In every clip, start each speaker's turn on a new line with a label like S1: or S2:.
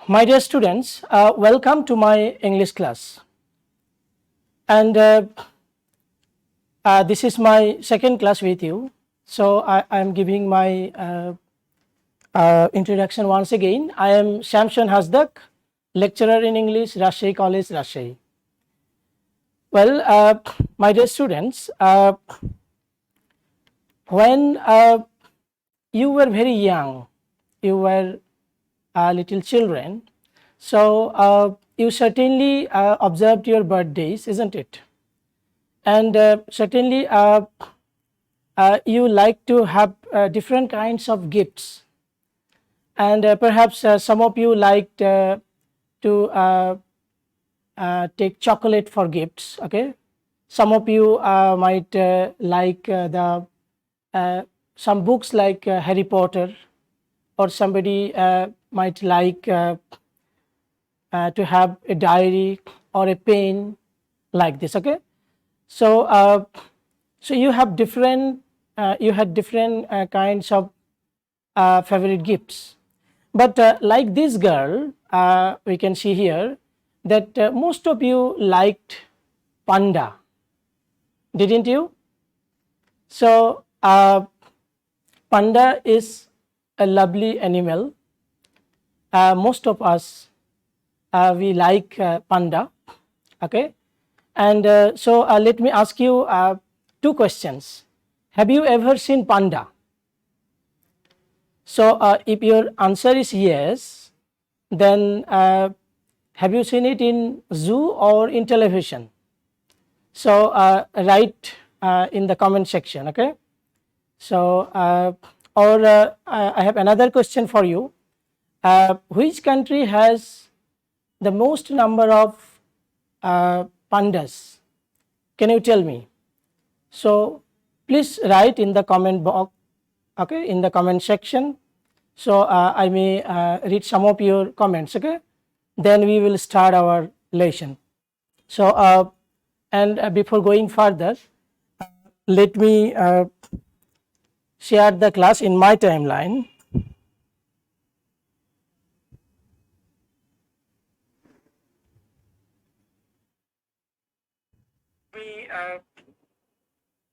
S1: My dear students, welcome to my English class. And this is my second class with you. So I am giving my introduction once again. I am Shamshan Hasdak, lecturer in English, Rajshahi College, Rajshahi. Well, my dear students, when you were very young, you were little children, so you certainly observed your birthdays, isn't it? And certainly you like to have different kinds of gifts, and perhaps some of you liked to take chocolate for gifts. Okay, some of you might like the some books like Harry Potter, or somebody might like to have a diary or a pen like this. Okay, so so you have different you had different kinds of favorite gifts, but like this girl, we can see here that most of you liked panda, didn't you? So panda is a lovely animal. Most of us we like panda. Okay, and so let me ask you two questions. Have you ever seen panda? So if your answer is yes, then have you seen it in zoo or in television? So write in the comment section. Okay, so or I have another question for you. Which country has the most number of pandas? Can you tell me? So please write in the comment box, okay, in the comment section. So I may read some of your comments. Okay, then we will start our lesson. So and before going further, let me share the class in my timeline. We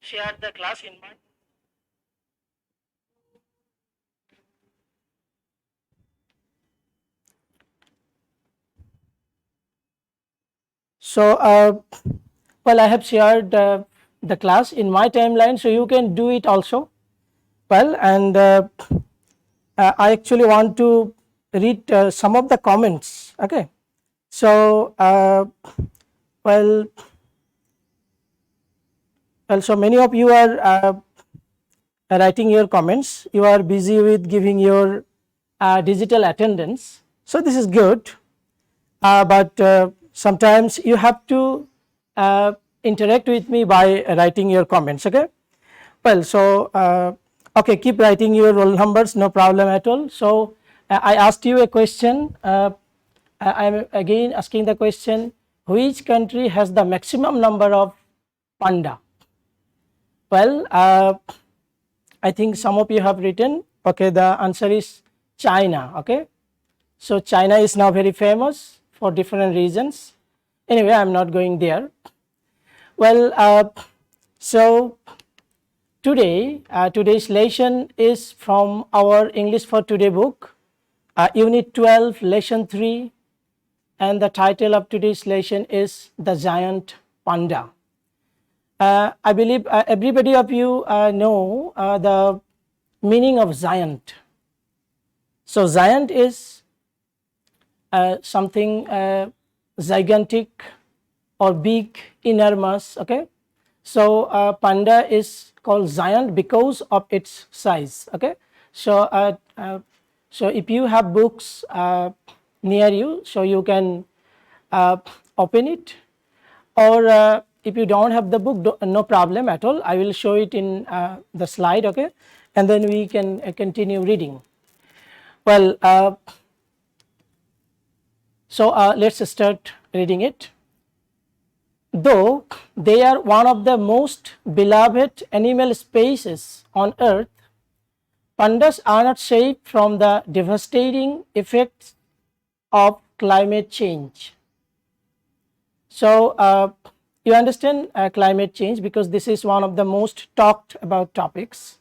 S1: share the class in my. So well, I have shared the class in my timeline, so you can do it also. Well, and I actually want to read some of the comments. Okay, so well, so many of you are writing your comments. You are busy with giving your digital attendance, so this is good. But sometimes you have to interact with me by writing your comments. Okay, well, so okay, keep writing your roll numbers, no problem at all. So I asked you a question. I am again asking the question: which country has the maximum number of panda? Well, I think some of you have written. Okay, the answer is China. Okay, so China is now very famous for different reasons. Anyway, I am not going there. Well, so today, today's lesson is from our English for Today book, Unit 12, Lesson 3, and the title of today's lesson is The Giant Panda. I believe everybody of you know the meaning of giant. So giant is something gigantic or big, enormous. Okay, so panda is called giant because of its size. Okay, so so if you have books near you, so you can open it, or if you don't have the book, no problem at all. I will show it in the slide. Okay, and then we can continue reading. Well, so let's start reading it. Though they are one of the most beloved animal species on earth, pandas are not safe from the devastating effects of climate change. So you understand climate change because this is one of the most talked about topics.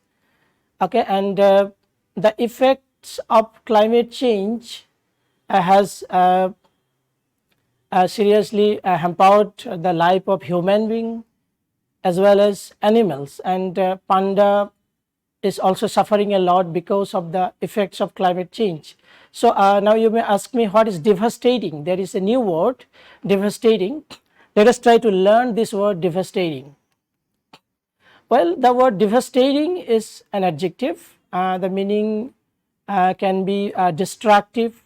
S1: Okay, and the effects of climate change has seriously hampered the life of human being as well as animals, and panda is also suffering a lot because of the effects of climate change. So now you may ask me, what is devastating? There is a new word, devastating. Let us try to learn this word, devastating. Well, the word devastating is an adjective. The meaning can be destructive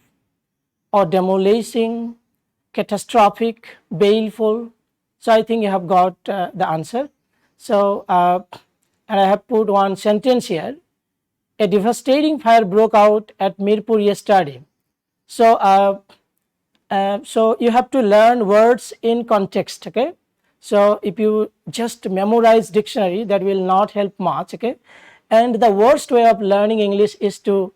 S1: or demolishing, catastrophic, baleful. So I think you have got the answer. So and I have put one sentence here. A devastating fire broke out at Mirpur yesterday. So so you have to learn words in context. Okay, so if you just memorize dictionary, that will not help much. Okay, and the worst way of learning English is to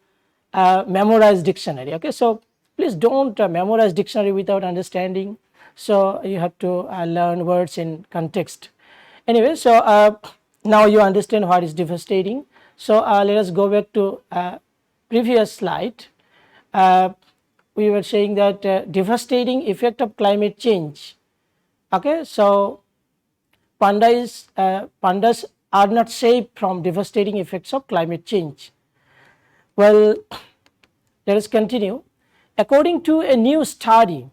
S1: memorize dictionary. Okay, so please don't memorize dictionary without understanding. So you have to learn words in context. Anyway, so now you understand what is devastating. So let us go back to previous slide. We were saying that devastating effect of climate change. Okay, so pandas are not safe from devastating effects of climate change. Well, let us continue. According to a new study,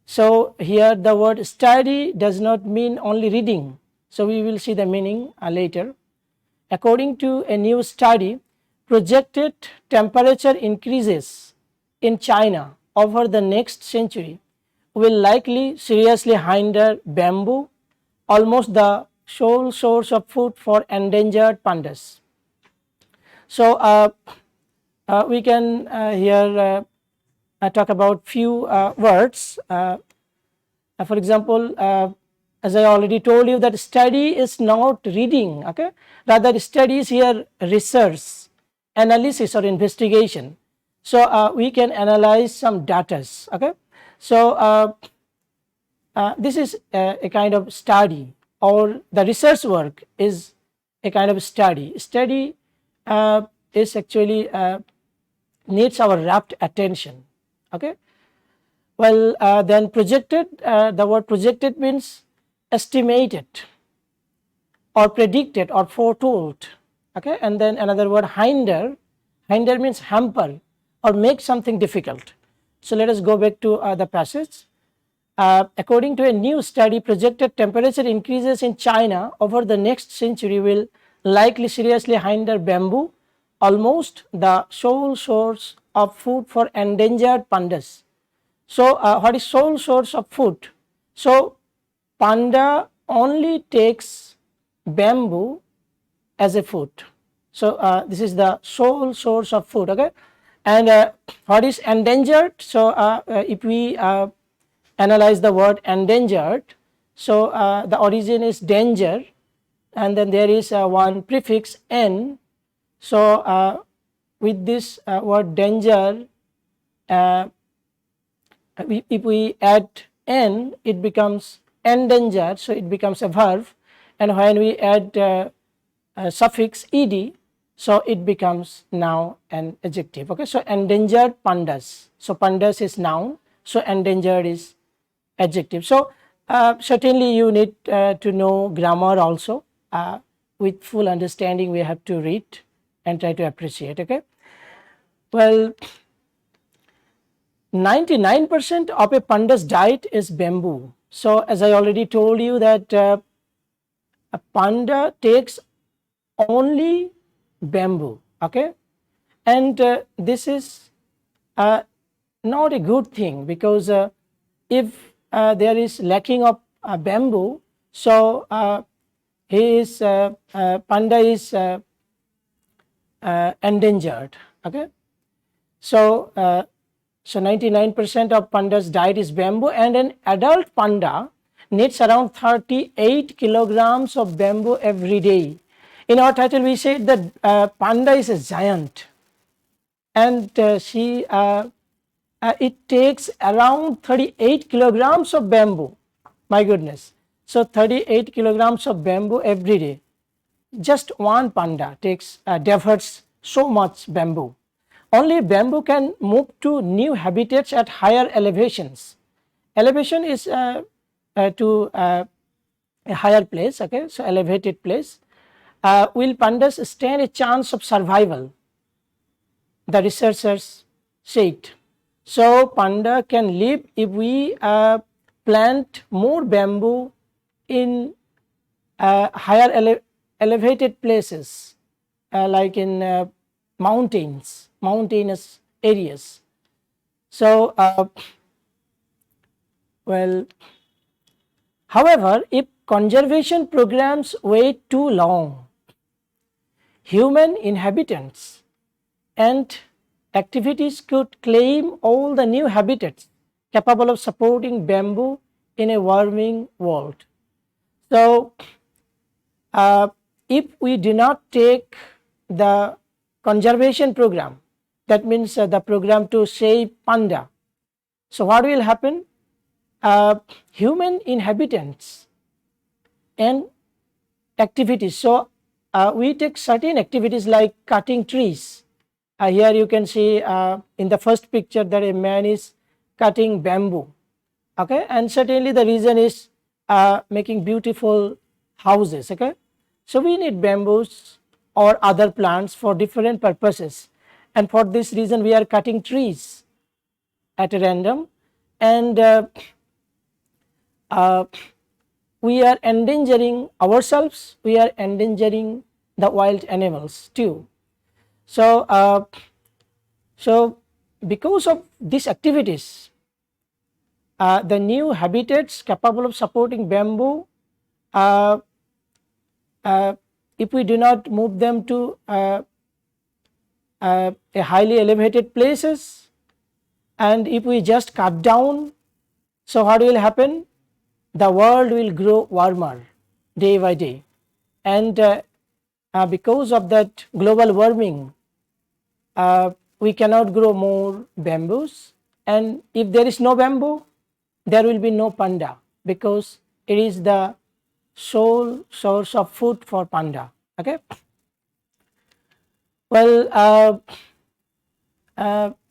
S1: so here the word study does not mean only reading. So we will see the meaning later. According to a new study, projected temperature increases in China over the next century will likely seriously hinder bamboo, almost the sole source of food for endangered pandas. So we can here talk about few words. For example, as I already told you, that study is not reading. Okay, rather study is here research, analysis or investigation. So we can analyze some data. Okay, so this is a kind of study, or the research work is a kind of study. Study is actually needs our rapt attention. Okay, well then projected, the word projected means estimated or predicted or foretold. Okay, and then another word hinder. Hinder means hamper or make something difficult. So let us go back to the passage. According to a new study, projected temperature increases in China over the next century will likely seriously hinder bamboo, almost the sole source of food for endangered pandas. So what is sole source of food? So panda only takes bamboo as a food. So this is the sole source of food. Okay, and what is endangered? So if we analyze the word endangered, so the origin is danger, and then there is one prefix n. So with this word danger, if we add n, it becomes endangered, so it becomes a verb, and when we add suffix ed, so it becomes now an adjective. Okay, so endangered pandas. So pandas is noun, so endangered is adjective. So certainly you need to know grammar also. With full understanding, we have to read and try to appreciate. Okay, well, 99% of a panda's diet is bamboo. So as I already told you that a panda takes only bamboo. Okay, and this is not a good thing, because if there is lacking of bamboo, so panda is endangered. Okay, so 99% of panda's diet is bamboo, and an adult panda needs around 38 kilograms of bamboo every day. In our title, we said that panda is a giant, and she it takes around 38 kilograms of bamboo. My goodness. So 38 kilograms of bamboo every day. Just one panda takes diverts so much bamboo. Only bamboo can move to new habitats at higher elevations. Elevation is to a higher place, okay, so elevated place. Will pandas stand a chance of survival? The researchers said. So panda can live if we plant more bamboo in higher elevated places, like in mountainous areas. So, well, however, if conservation programs wait too long, human inhabitants and activities could claim all the new habitats capable of supporting bamboo in a warming world. So, if we do not take the conservation program, that means the program to save panda, so what will happen? Human inhabitants and activities. So we take certain activities like cutting trees. Here you can see in the first picture that a man is cutting bamboo. Okay, and certainly the reason is making beautiful houses. Okay, so we need bamboos or other plants for different purposes, and for this reason we are cutting trees at random, and we are endangering ourselves, we are endangering the wild animals too. So, so because of these activities, the new habitats capable of supporting bamboo, if we do not move them to a highly elevated places, and if we just cut down, so what will happen? The world will grow warmer day by day, and because of that global warming, we cannot grow more bamboos, and if there is no bamboo, there will be no panda, because it is the sole source of food for panda. Okay. Well,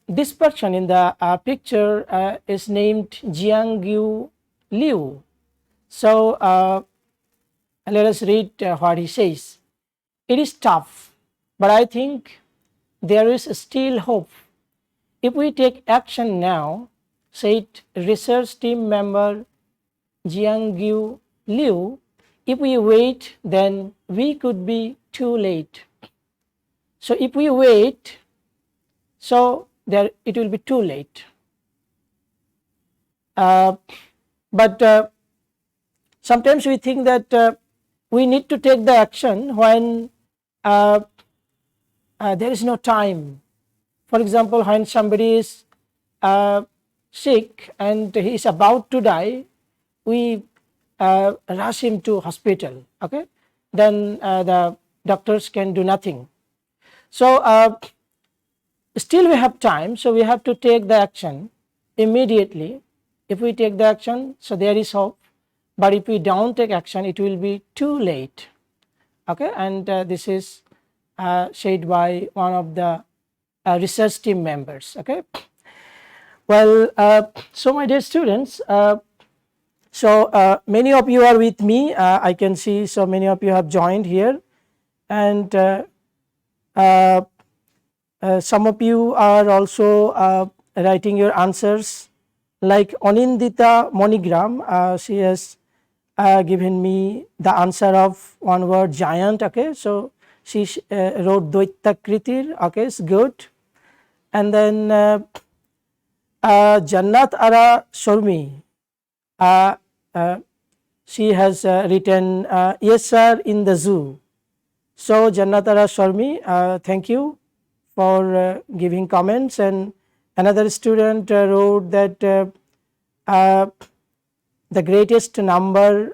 S1: this person in the picture is named Jiangyu Liu. So let us read what he says. It is tough, but I think there is still hope. If we take action now, said research team member Jiangyu Liu, if we wait, then we could be too late. So if we wait, so there it will be too late. But sometimes we think that we need to take the action when there is no time. For example, when somebody is sick and he is about to die, we rush him to hospital. Okay, then the doctors can do nothing. So still we have time, so we have to take the action immediately. If we take the action, so there is hope, but if we don't take action, it will be too late. Okay, and this is said by one of the research team members. Okay, well, so my dear students, so many of you are with me. I can see so many of you have joined here, and some of you are also writing your answers, like Onindita Monigram. She has given me the answer of one word, giant. Okay, so she wrote Daitakritir. Okay, it's good. And then Jannat Ara Shormi, she has written yes sir in the zoo. So Jannat Ara Shormi, thank you for giving comments. And another student wrote that the greatest number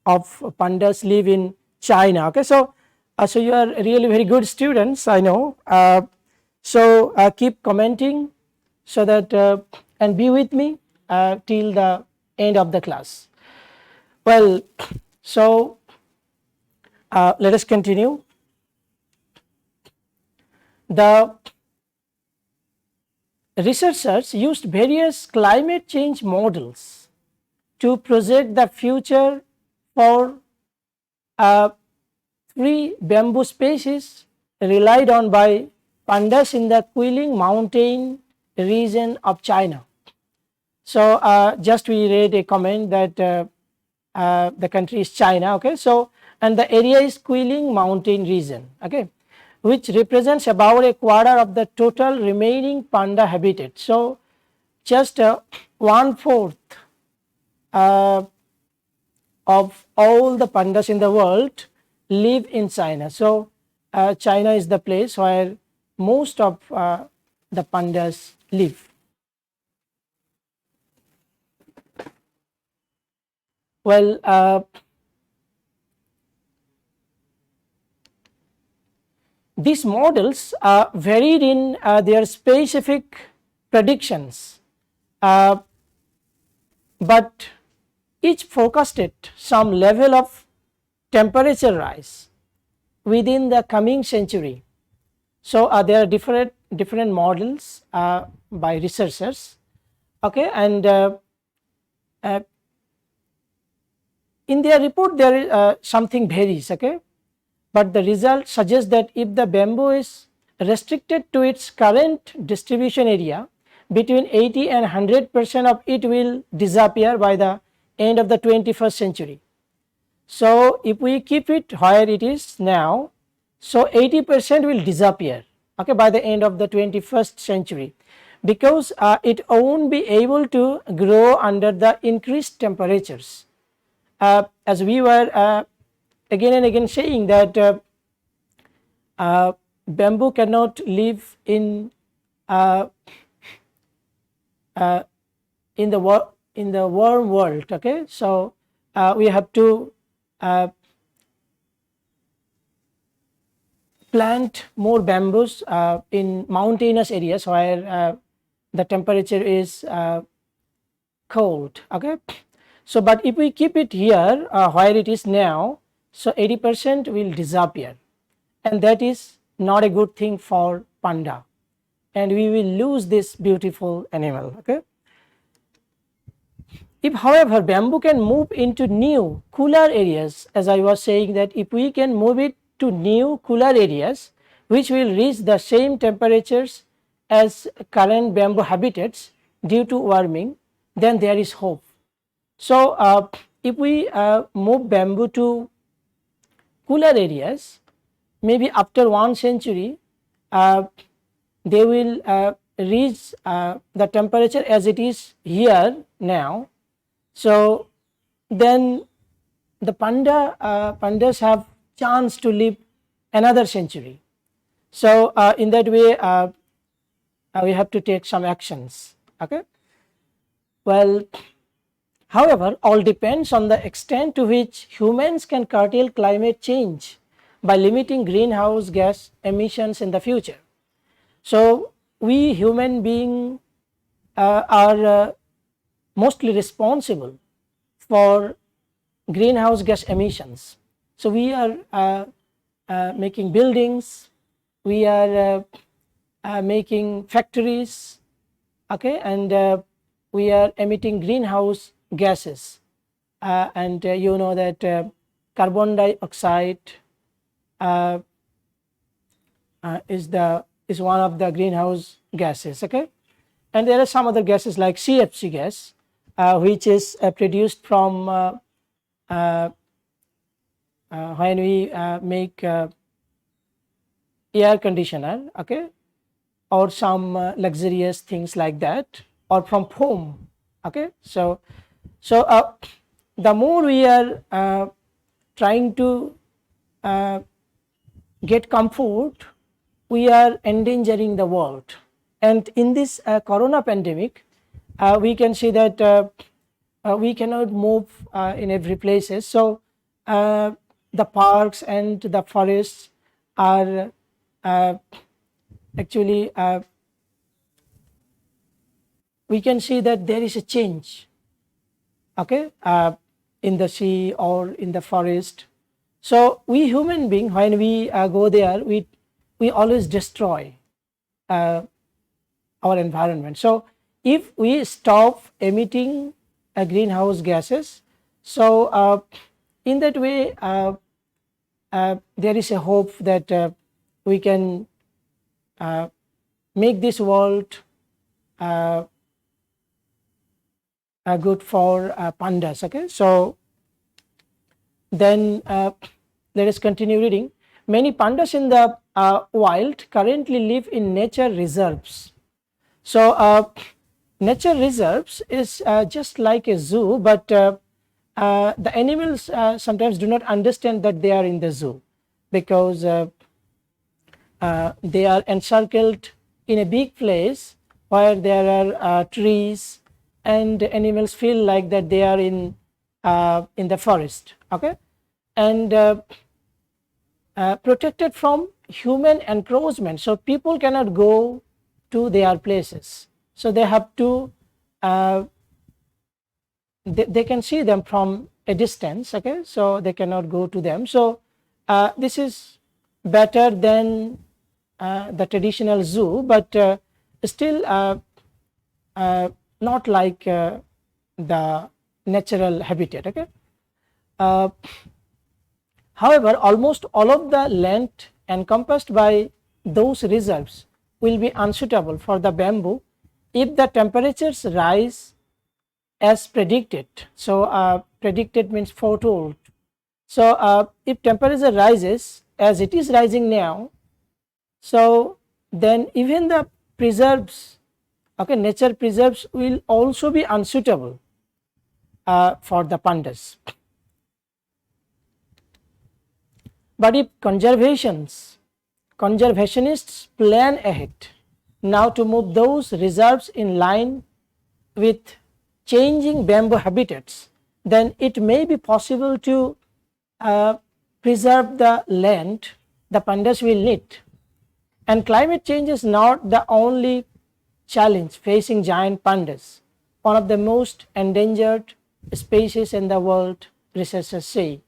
S1: of pandas live in China. Okay, so so you are really very good students, I know. So keep commenting, so that and be with me till the end of the class. Well, so let us continue. The researchers used various climate change models to project the future for three bamboo species relied on by pandas in the Qiling mountain region of China. So just we read a comment that the country is China, okay. So and the area is Qiling mountain region, okay, which represents about a quarter of the total remaining panda habitat. So just 1/4 of all the pandas in the world live in China. So China is the place where most of the pandas live. Well, these models varied in their specific predictions, but each forecasted some level of temperature rise within the coming century. So there are different models by researchers, okay, and in their report there is something varies, okay, but the result suggests that if the bamboo is restricted to its current distribution area, between 80 and 100% of it will disappear by the end of the 21st century. So if we keep it where it is now, so 80% will disappear, okay, by the end of the 21st century, because it won't be able to grow under the increased temperatures. As we were again and again saying that bamboo cannot live in the warm world, okay. So we have to plant more bamboos in mountainous areas where the temperature is cold, okay. So but if we keep it here where it is now, so 80% will disappear, and that is not a good thing for panda, and we will lose this beautiful animal, okay. If however bamboo can move into new cooler areas, as I was saying that if we can move it to new cooler areas which will reach the same temperatures as current bamboo habitats due to warming, then there is hope. So if we move bamboo to cooler areas, maybe after 1 century they will reach the temperature as it is here now. So then the pandas have chance to live another century. So in that way we have to take some actions, okay. Well, however, all depends on the extent to which humans can curtail climate change by limiting greenhouse gas emissions in the future. So we human beings are mostly responsible for greenhouse gas emissions. So we are making buildings, we are making factories, okay, and we are emitting greenhouse gases, and you know that carbon dioxide is one of the greenhouse gases, okay, and there are some other gases like CFC gas, which is produced from when we make air conditioner, okay, or some luxurious things like that, or from foam, okay. So the more we are trying to get comfort, we are endangering the world. And in this corona pandemic, we can see that we cannot move in every places. So the parks and the forests are actually we can see that there is a change, okay, in the sea or in the forest. So we human being, when we go there, we always destroy our environment. So if we stop emitting greenhouse gases, so in that way there is a hope that we can make this world good for pandas. Okay, so then let us continue reading. Many pandas in the wild currently live in nature reserves. So nature reserves is just like a zoo, but the animals sometimes do not understand that they are in the zoo, because they are encircled in a big place where there are trees, and animals feel like that they are in the forest, okay, and protected from human encroachment. So people cannot go to their places, so they have to they can see them from a distance, okay, so they cannot go to them. So this is better than the traditional zoo, but still not like the natural habitat, okay. However, almost all of the land encompassed by those reserves will be unsuitable for the bamboo if the temperatures rise as predicted. So predicted means foretold. So if temperature rises as it is rising now, so then even the preserves, okay, nature preserves will also be unsuitable for the pandas. But if conservationists plan ahead now to move those reserves in line with changing bamboo habitats, then it may be possible to preserve the land the pandas will need. And climate change is not the only challenge facing giant pandas, one of the most endangered species in the world, researchers say.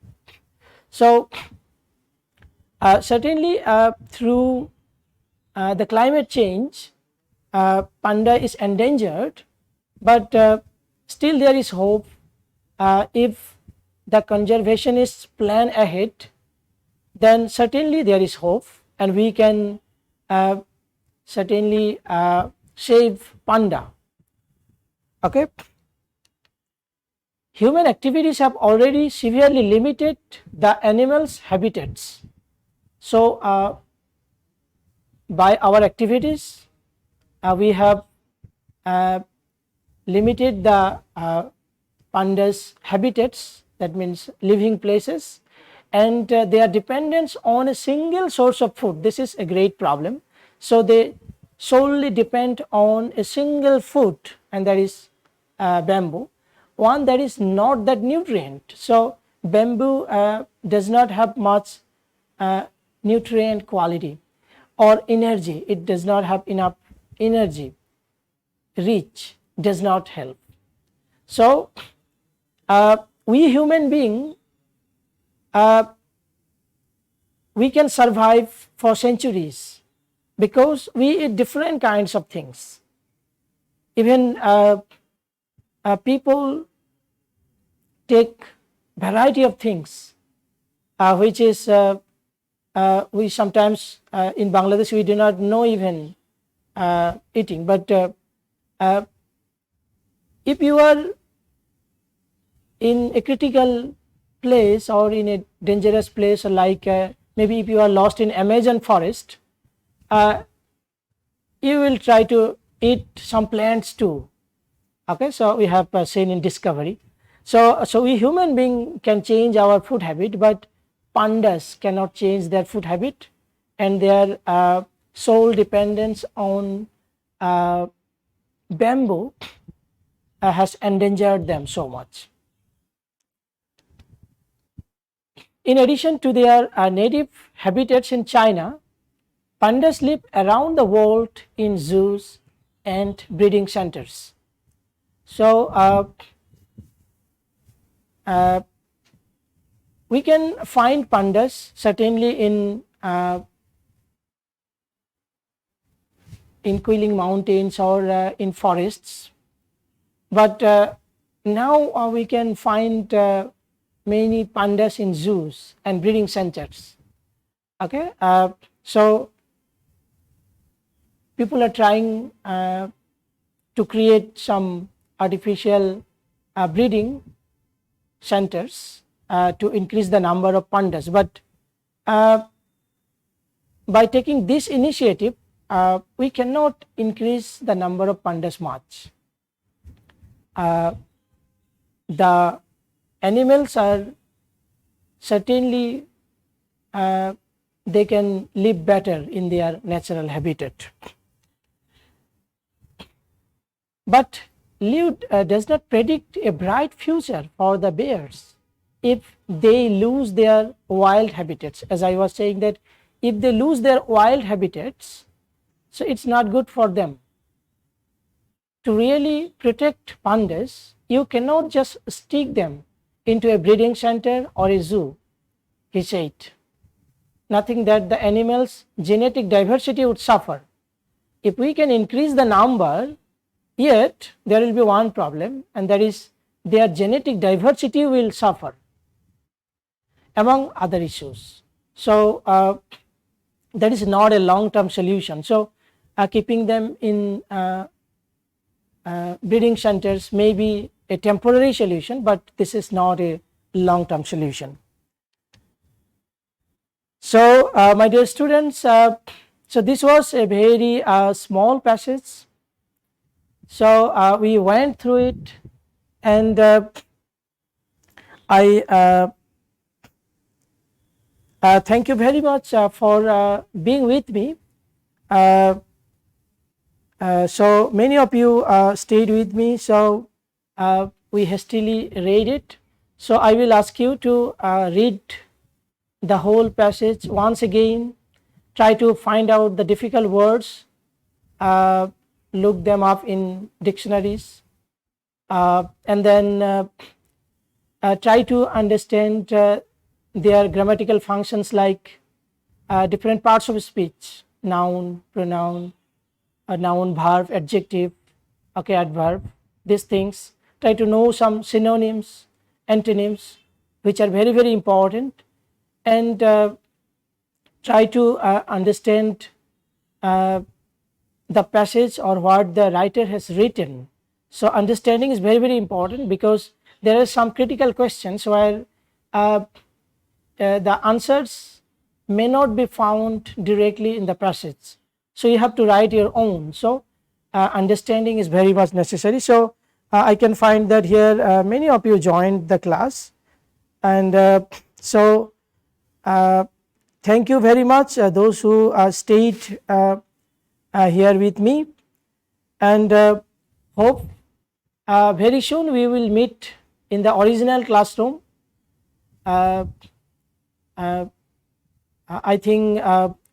S1: So certainly through the climate change, panda is endangered, but still there is hope if the conservationists plan ahead, then certainly there is hope, and we can certainly save panda, okay. Human activities have already severely limited the animals' habitats. So by our activities we have limited the pandas' habitats, that means living places, and their dependence on a single source of food. This is a great problem. So they solely depend on a single food, and that is bamboo, one that is not that nutrient. So bamboo does not have much nutrient quality or energy. It does not have enough energy. Reach does not help. So we human being, we can survive for centuries because we eat different kinds of things. Even people take variety of things, which is we sometimes in Bangladesh we do not know even eating. But if you are in a critical place or in a dangerous place, like maybe if you are lost in Amazon forest, you will try to eat some plants too, okay. So we have seen in Discovery. So we human being can change our food habit, but pandas cannot change their food habit, and their sole dependence on bamboo has endangered them so much. In addition to their native habitats in China, pandas live around the world in zoos and breeding centers. So we can find pandas certainly in Quilling Mountains or in forests, but now we can find many pandas in zoos and breeding centers. Okay, so people are trying to create some artificial breeding centers to increase the number of pandas, but by taking this initiative we cannot increase the number of pandas much. The animals are certainly they can live better in their natural habitat, but Liu does not predict a bright future for the bears if they lose their wild habitats. As I was saying, that if they lose their wild habitats, so it's not good for them. To really protect pandas, you cannot just stick them into a breeding center or a zoo, he said. Nothing that the animals' genetic diversity would suffer. If we can increase the number, yet there will be one problem, and that is their genetic diversity will suffer, among other issues. So that is not a long-term solution. So keeping them in breeding centers may be a temporary solution, but this is not a long-term solution. So my dear students, so this was a very small passage. So we went through it, and I thank you very much for being with me. So many of you stayed with me, so we hastily read it. So I will ask you to read the whole passage once again, try to find out the difficult words, look them up in dictionaries, and then try to understand their grammatical functions, like different parts of speech, noun, pronoun, noun, verb, adjective, okay, adverb, these things. Try to know some synonyms, antonyms, which are very, very important, and try to understand the passage or what the writer has written. So understanding is very, very important, because there are some critical questions where the answers may not be found directly in the passage, so you have to write your own. So understanding is very much necessary. So I can find that here many of you joined the class, and so thank you very much those who stayed here with me, and hope very soon we will meet in the original classroom. I think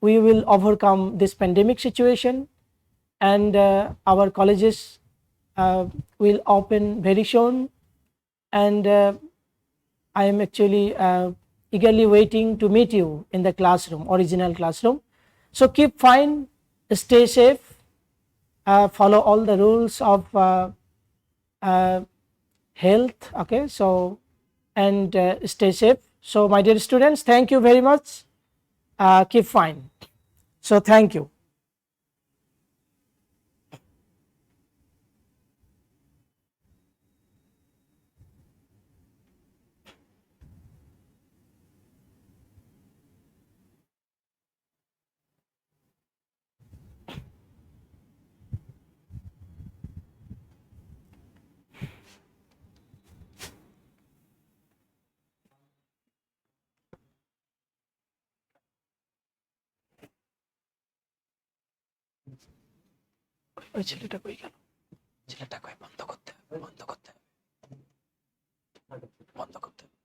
S1: we will overcome this pandemic situation, and our colleges will open very soon, and I am actually eagerly waiting to meet you in the classroom, original classroom. So keep fine, stay safe, follow all the rules of health, okay, so, and stay safe. So my dear students, thank you very much, keep fine. So thank you. ওই ছেলেটা কই গেল? ছেলেটা কই? বন্ধ করতে হবে, বন্ধ করতে হবে, বন্ধ করতে হবে।